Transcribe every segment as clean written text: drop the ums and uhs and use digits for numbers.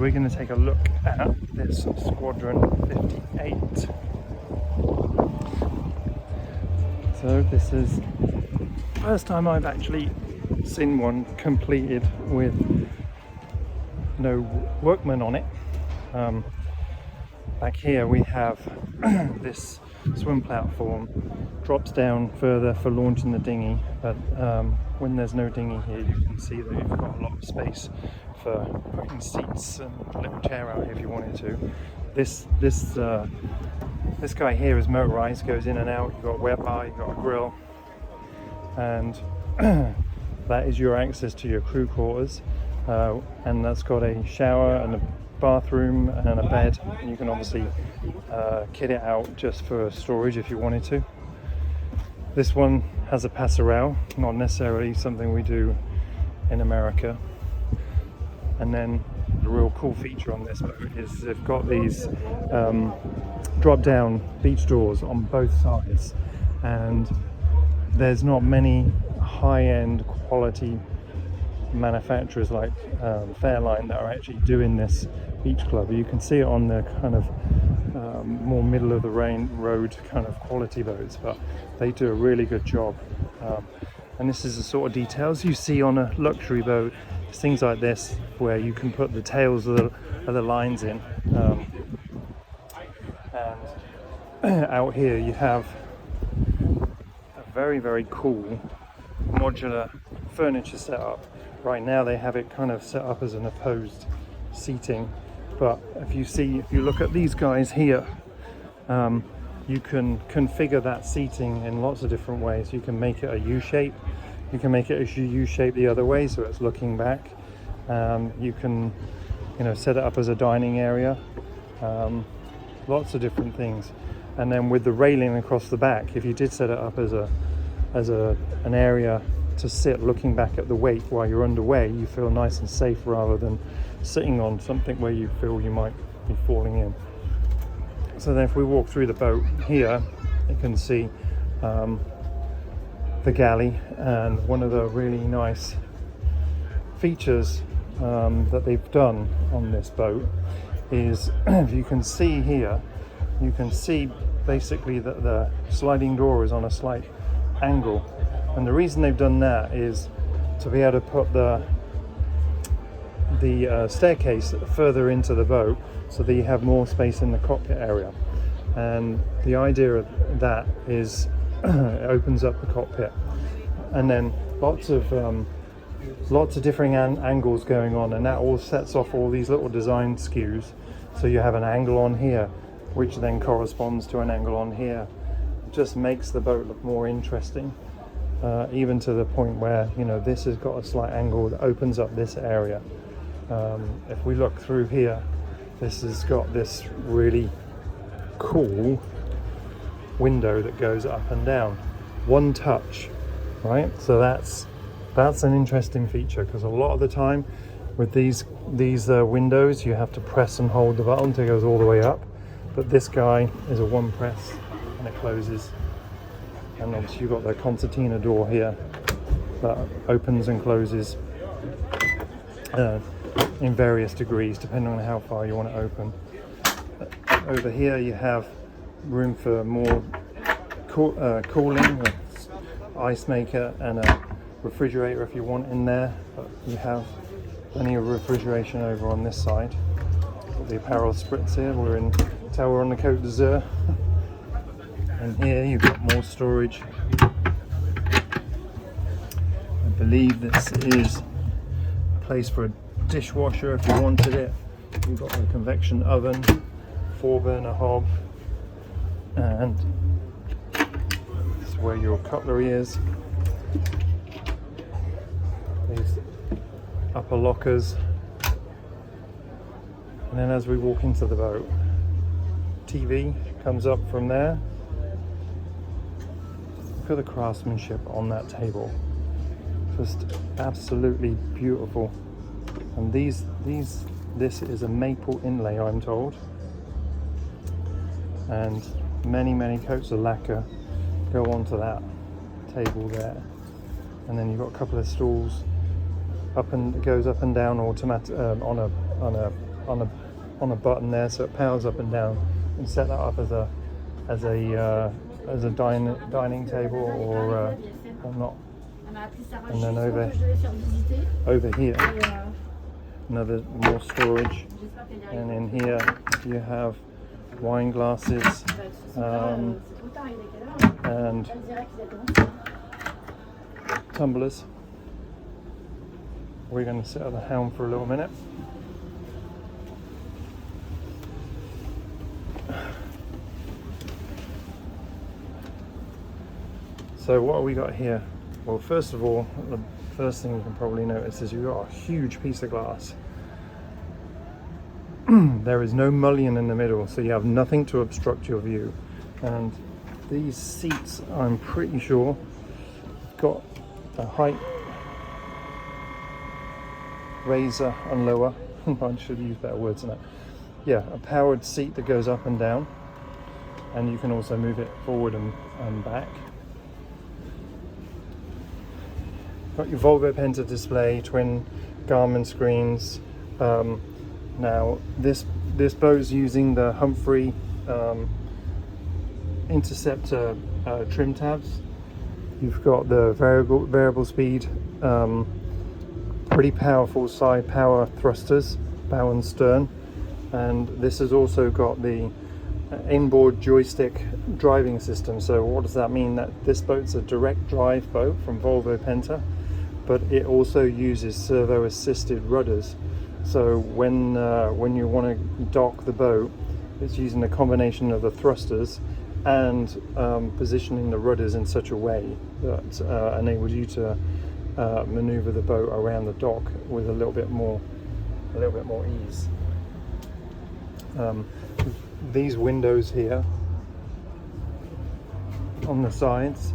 we're going to take a look at this Squadron 58. So this is the first time I've actually seen one completed with no workmen on it. Back here we have this swim platform, drops down further for launching the dinghy, but when there's no dinghy here, you can see that you've got a lot of space for putting seats and a little chair out here if you wanted to. This guy here is motorized, goes in and out. You've got a wet bar, you've got a grill, and that is your access to your crew quarters, and that's got a shower and a bathroom and a bed, and you can obviously kit it out just for storage if you wanted to. This one has a passerelle, not necessarily something we do in America. And then the real cool feature on this boat is they've got these drop down beach doors on both sides, and there's not many high-end quality manufacturers like Fairline that are actually doing this beach club. You can see it on the kind of more middle of the road kind of quality boats, but they do a really good job. And this is the sort of details you see on a luxury boat. It's things like this where you can put the tails of the lines in. And out here you have a very, very cool modular furniture setup. Right now they have it kind of set up as an opposed seating, but if you look at these guys here, you can configure that seating in lots of different ways. You can make it a U-shape, you can make it a U-shape the other way so it's looking back. You can set it up as a dining area, lots of different things. And then with the railing across the back, if you did set it up as an area to sit looking back at the wake while you're underway, you feel nice and safe rather than sitting on something where you feel you might be falling in. So then if we walk through the boat here, you can see the galley, and one of the really nice features that they've done on this boat is, if you can see here, you can see basically that the sliding door is on a slight angle. And the reason they've done that is to be able to put the staircase further into the boat so that you have more space in the cockpit area. And the idea of that is it opens up the cockpit, and then lots of different angles going on, and that all sets off all these little design skews. So you have an angle on here which then corresponds to an angle on here. It just makes the boat look more interesting. Even to the point where this has got a slight angle that opens up this area. If we look through here, this has got this really cool window that goes up and down, one touch, right? So that's an interesting feature, because a lot of the time with these windows you have to press and hold the button till it goes all the way up, but this guy is a one press and it closes. And obviously you've got the concertina door here that opens and closes in various degrees depending on how far you want to open. Over here you have room for more cooling, ice maker and a refrigerator if you want in there, but you have plenty of refrigeration over on this side. Got the apparel spritz here. We're on the Côte d'Azur. And here you've got more storage. I believe this is a place for a dishwasher if you wanted it. You've got the convection oven, 4-burner hob, and this is where your cutlery is. These upper lockers. And then as we walk into the boat, TV comes up from there. Look at the craftsmanship on that table, just absolutely beautiful. And this is a maple inlay, I'm told, and many coats of lacquer go onto that table there. And then you've got a couple of stools, it goes up and down automatic on a on a button there, so it powers up and down. You can set that up as a dining table or not. And then over here, another more storage, and in here you have wine glasses and tumblers. We're going to sit at the helm for a little minute. So what have we got here? Well, first of all, the first thing you can probably notice is you've got a huge piece of glass. There is no mullion in the middle, so you have nothing to obstruct your view. And these seats, I'm pretty sure, got a height raiser and lower. I should use better words than that. Yeah, a powered seat that goes up and down, and you can also move it forward and back. Got your Volvo Penta display, twin Garmin screens. Now this boat's using the Humphrey Interceptor trim tabs. You've got the variable speed, pretty powerful side power thrusters, bow and stern, and this has also got the inboard joystick driving system. So what does that mean? That this boat's a direct drive boat from Volvo Penta, but it also uses servo assisted rudders. So when you want to dock the boat, it's using a combination of the thrusters and positioning the rudders in such a way that enables you to maneuver the boat around the dock with a little bit more ease. These windows here on the sides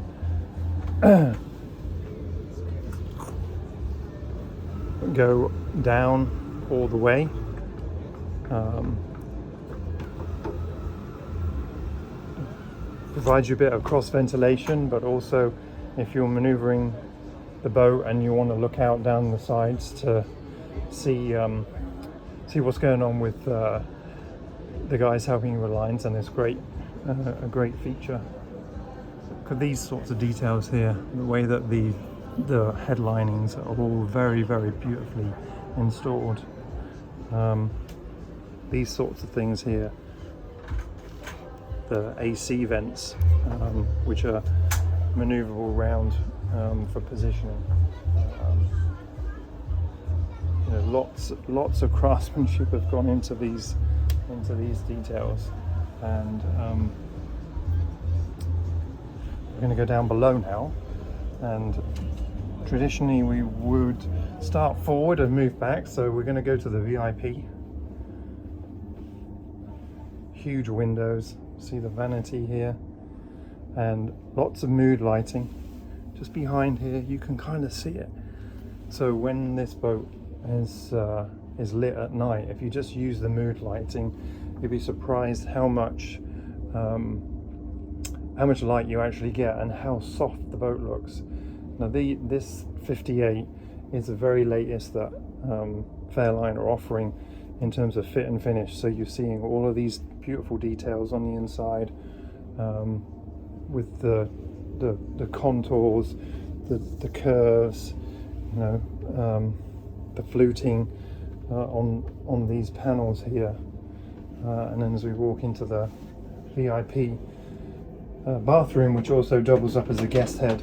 go down all the way. Provides you a bit of cross ventilation, but also if you're maneuvering the boat and you want to look out down the sides to see what's going on with the guys helping you with lines, and it's great, a great feature. Look at these sorts of details here, the way that the headlinings are all very, very beautifully installed. These sorts of things here, the AC vents, which are maneuverable round for positioning. Lots of craftsmanship have gone into these details, and we're going to go down below now. And traditionally we would start forward and move back, so we're going to go to the VIP. Huge windows, see the vanity here, and lots of mood lighting. Just behind here you can kind of see it. So when this boat is lit at night, if you just use the mood lighting, you'd be surprised how much light you actually get and how soft the boat looks. Now this 58 is the very latest that Fairline are offering in terms of fit and finish. So you're seeing all of these beautiful details on the inside, with the contours, the curves, the fluting on these panels here, and then as we walk into the VIP bathroom, which also doubles up as a guest head,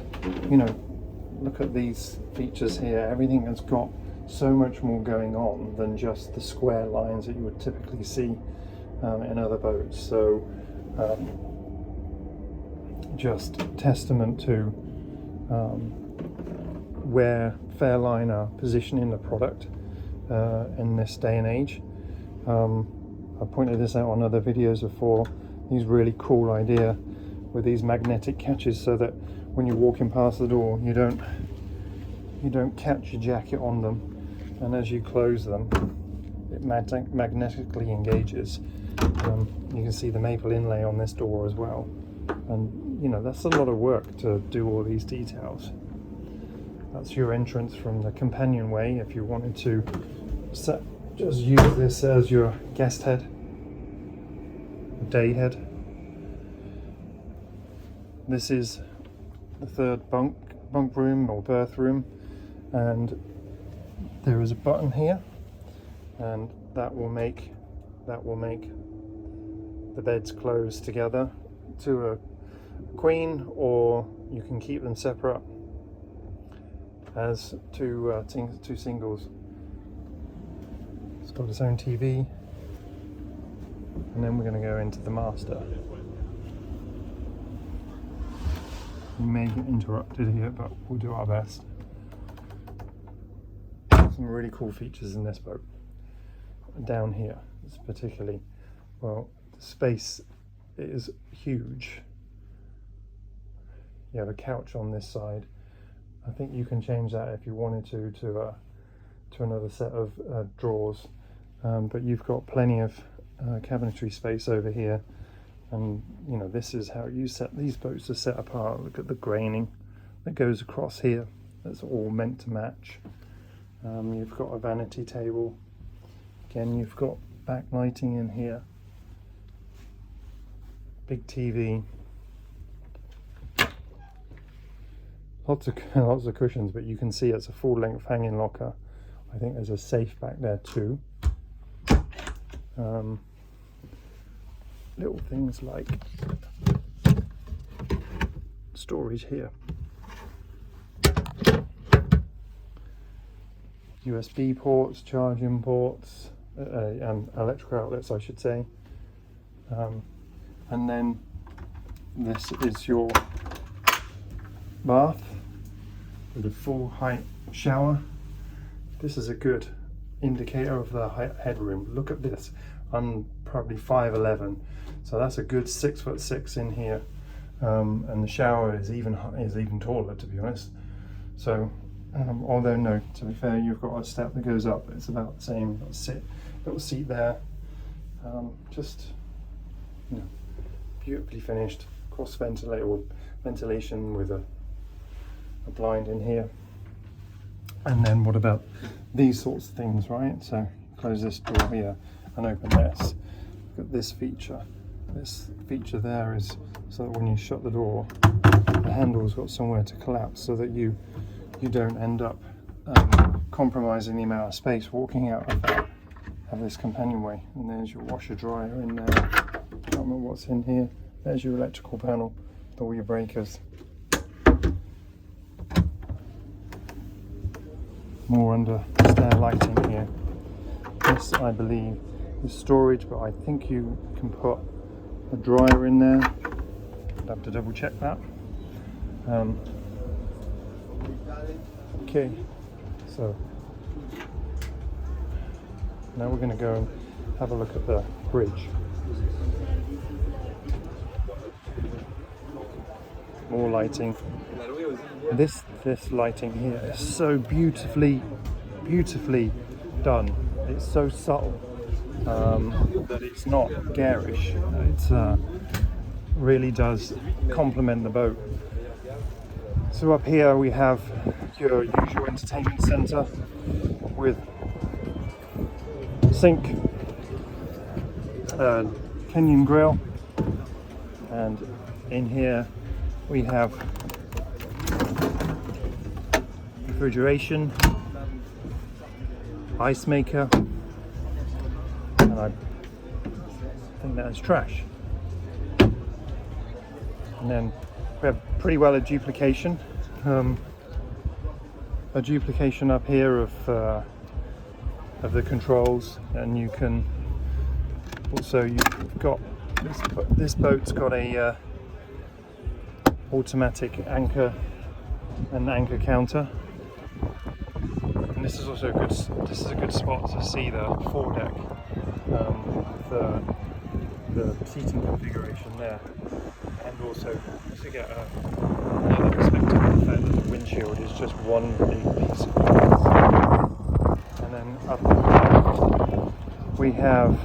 look at these features here. Everything has got so much more going on than just the square lines that you would typically see in other boats. So just testament to where Fairline are positioning the product in this day and age. I pointed this out on other videos before. These really cool idea with these magnetic catches, so that when you're walking past the door, you don't catch your jacket on them, and as you close them, it magnetically engages. You can see the maple inlay on this door as well, and that's a lot of work to do all these details. That's your entrance from the companionway if you wanted to just use this as your guest head, day head. This is the third bunk room or berth room, and there is a button here, and that will make the beds close together to a queen, or you can keep them separate as two singles. It's got its own TV, and then we're going to go into the master. We may get interrupted here, but we'll do our best. Some really cool features in this boat. Down here, it's particularly, well, the space is huge. You have a couch on this side. I think you can change that if you wanted to another set of drawers, but you've got plenty of cabinetry space over here. And you know, this is how you set these boats are set apart. Look at the graining that goes across here. That's all meant to match. You've got a vanity table. Again, you've got backlighting in here. Big TV. Lots of cushions, but you can see it's a full-length hanging locker. I think there's a safe back there too. Little things like storage here. USB ports, charging ports, and electrical outlets, I should say. And then this is your bath with a full height shower. This is a good indicator of the headroom. Look at this. I'm probably 5'11", so that's a good 6'6" in here, and the shower is even taller, to be honest. So, although no, to be fair, you've got a step that goes up. It's about the same. Little seat there. Just, you know, beautifully finished. Cross ventilation with a blind in here. And then what about these sorts of things, right? So close this door here and open this. Look at this feature. This feature there is so that when you shut the door, the handle's got somewhere to collapse, so that you don't end up compromising the amount of space walking out of this companionway. And there's your washer dryer in there. Can't remember what's in here. There's your electrical panel with all your breakers. More under stair lighting here. This, I believe, is storage, but I think you can put a dryer in there. I'd have to double check that. Okay, so now we're going to go and have a look at the bridge. More lighting. This lighting here is so beautifully done. It's so subtle that it's not garish. It really does complement the boat. So up here we have your usual entertainment centre with sink, Kenyan grill, and in here we have refrigeration, ice maker, and I think that is trash. And then we have pretty well a duplication up here of the controls, and you can also, you've got this boat's got a automatic anchor and anchor counter, and this is also a good spot to see the foredeck, the seating configuration there, and also to get another perspective of the fact that the windshield is just one big piece of glass. And then up there we have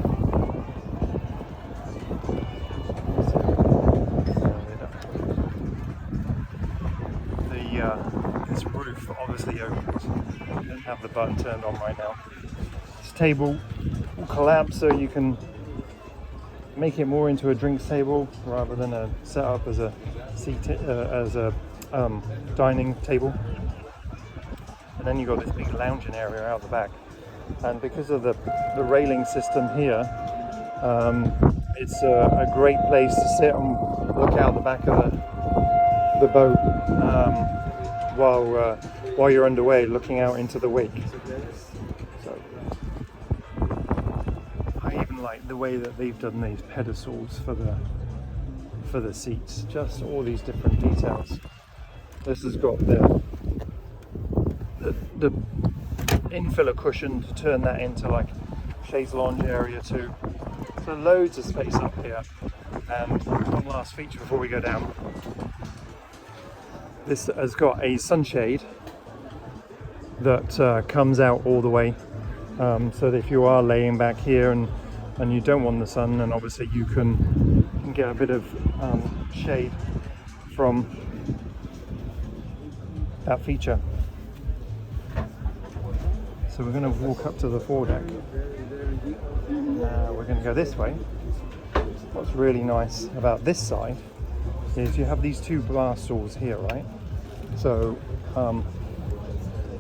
this roof obviously opens. I don't have the button turned on right now. It's table will collapse, so you can make it more into a drinks table rather than a set up as a dining table. And then you've got this big lounging area out the back, and because of the railing system here, it's a great place to sit and look out the back of the boat while you're underway, looking out into the wake. So I even like the way that they've done these pedestals for the seats, just all these different details. This has got the infiller cushion to turn that into like chaise lounge area too. So loads of space up here. And one last feature before we go down. This has got a sunshade that comes out all the way, so that if you are laying back here and you don't want the sun, then obviously you can get a bit of shade from that feature. So we're going to walk up to the foredeck. We're going to go this way. What's really nice about this side is you have these two bar stools here, right? So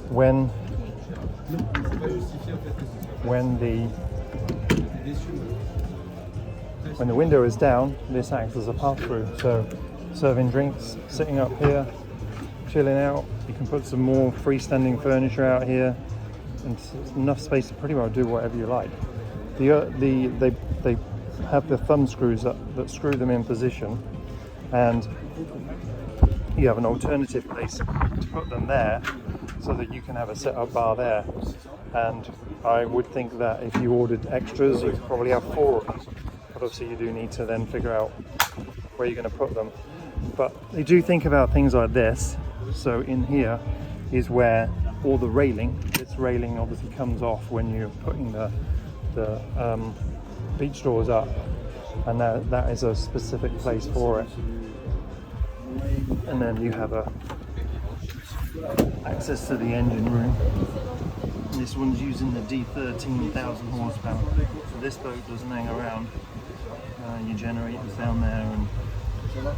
when the window is down, this acts as a pass-through. So serving drinks, sitting up here, chilling out. You can put some more freestanding furniture out here, and it's enough space to pretty well do whatever you like. They have the thumb screws that screw them in position, and you have an alternative place to put them there, so that you can have a set-up bar there. And I would think that if you ordered extras, you could probably have 4 of them. But obviously you do need to then figure out where you're going to put them. But they do think about things like this. So in here is where all the railing, this railing obviously comes off when you're putting the beach doors up, and that is a specific place for it. And then you have access to the engine room. This one's using the D13,000 horsepower, so this boat doesn't hang around. Your generator's down there and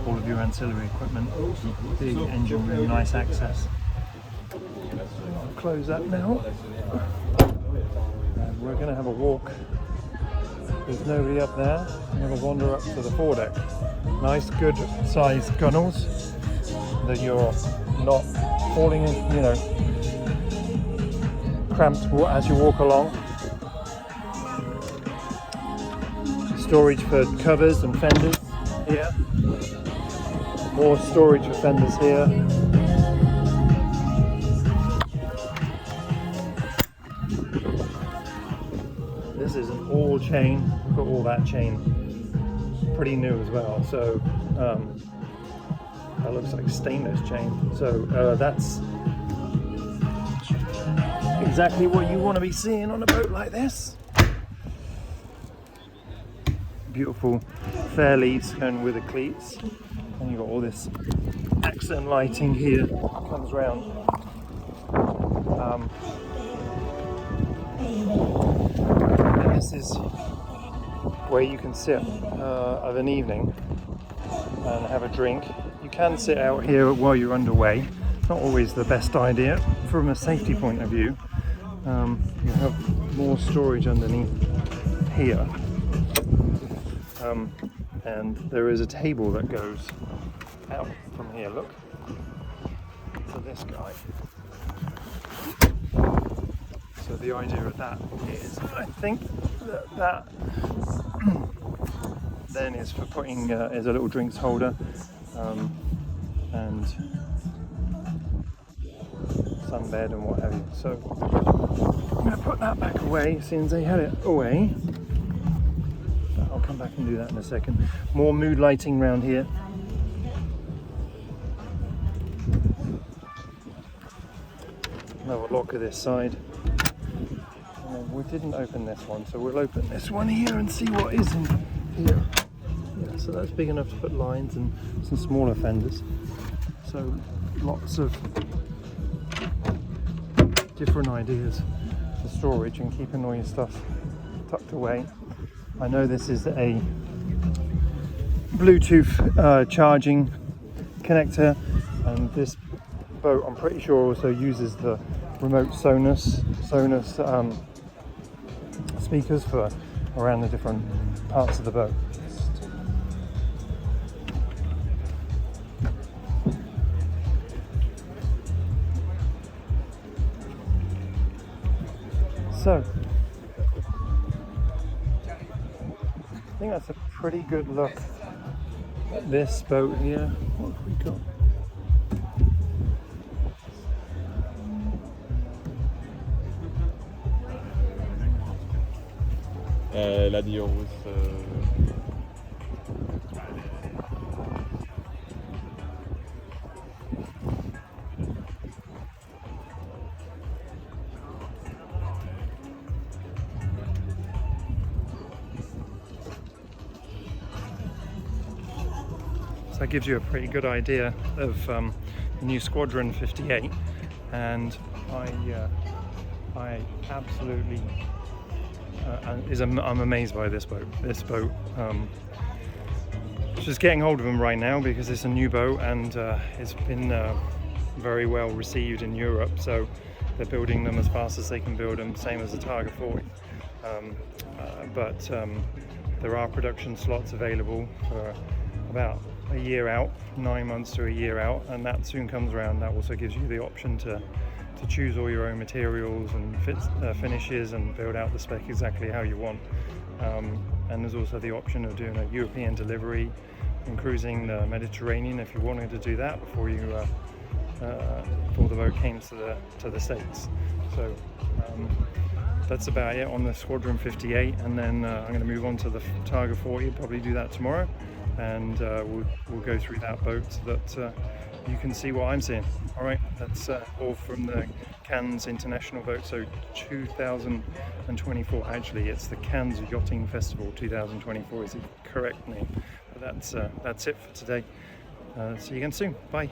all of your ancillary equipment. Big engine room, nice access. Close that now. And we're going to have a walk. There's nobody up there. We're going to wander up to the foredeck. Nice, good sized gunnels that you're not falling in, cramped as you walk along. Storage for covers and fenders here. More storage for fenders here. This is an all chain. Look at all that chain. Pretty new as well. So that looks like stainless chain. So that's exactly what you want to be seeing on a boat like this. Beautiful fair leads going with the cleats, and you've got all this accent lighting here that comes round. And this is where you can sit of an evening and have a drink. You can sit out here while you're underway. It's not always the best idea from a safety point of view. You have more storage underneath here. And there is a table that goes out from here, look, to this guy. So the idea of that is, I think that then is for putting, is a little drinks holder, and sunbed and what have you. So I'm going to put that back away as soon as they had it away. I'll come back and do that in a second. More mood lighting around here. Another lock of this side. We didn't open this one, so we'll open this one here and see what is in here. Yeah, so that's big enough to put lines and some smaller fenders. So lots of different ideas for storage and keeping all your stuff tucked away. I know this is a Bluetooth charging connector, and this boat I'm pretty sure also uses the remote Sonos speakers for around the different parts of the boat. So I think that's a pretty good look at this boat here. What have we got? La Dios. So that gives you a pretty good idea of the new Squadron 58, and I absolutely I'm amazed by this boat. This boat, just getting hold of them right now because it's a new boat, and it's been very well received in Europe. So they're building them as fast as they can build them, same as the Targa 40. But there are production slots available for about a year out, 9 months to a year out, and that soon comes around. That also gives you the option to choose all your own materials and finishes and build out the spec exactly how you want. And there's also the option of doing a European delivery and cruising the Mediterranean if you wanted to do that before the boat came to the States. So that's about it on the Squadron 58, and then I'm going to move on to the Targa 40. Probably do that tomorrow, and we'll go through that boat so that you can see what I'm seeing. All right, that's all from the Cannes International Boat Show 2024. Actually, it's the Cannes Yachting Festival 2024 is the correct name. But that's it for today. See you again soon. Bye.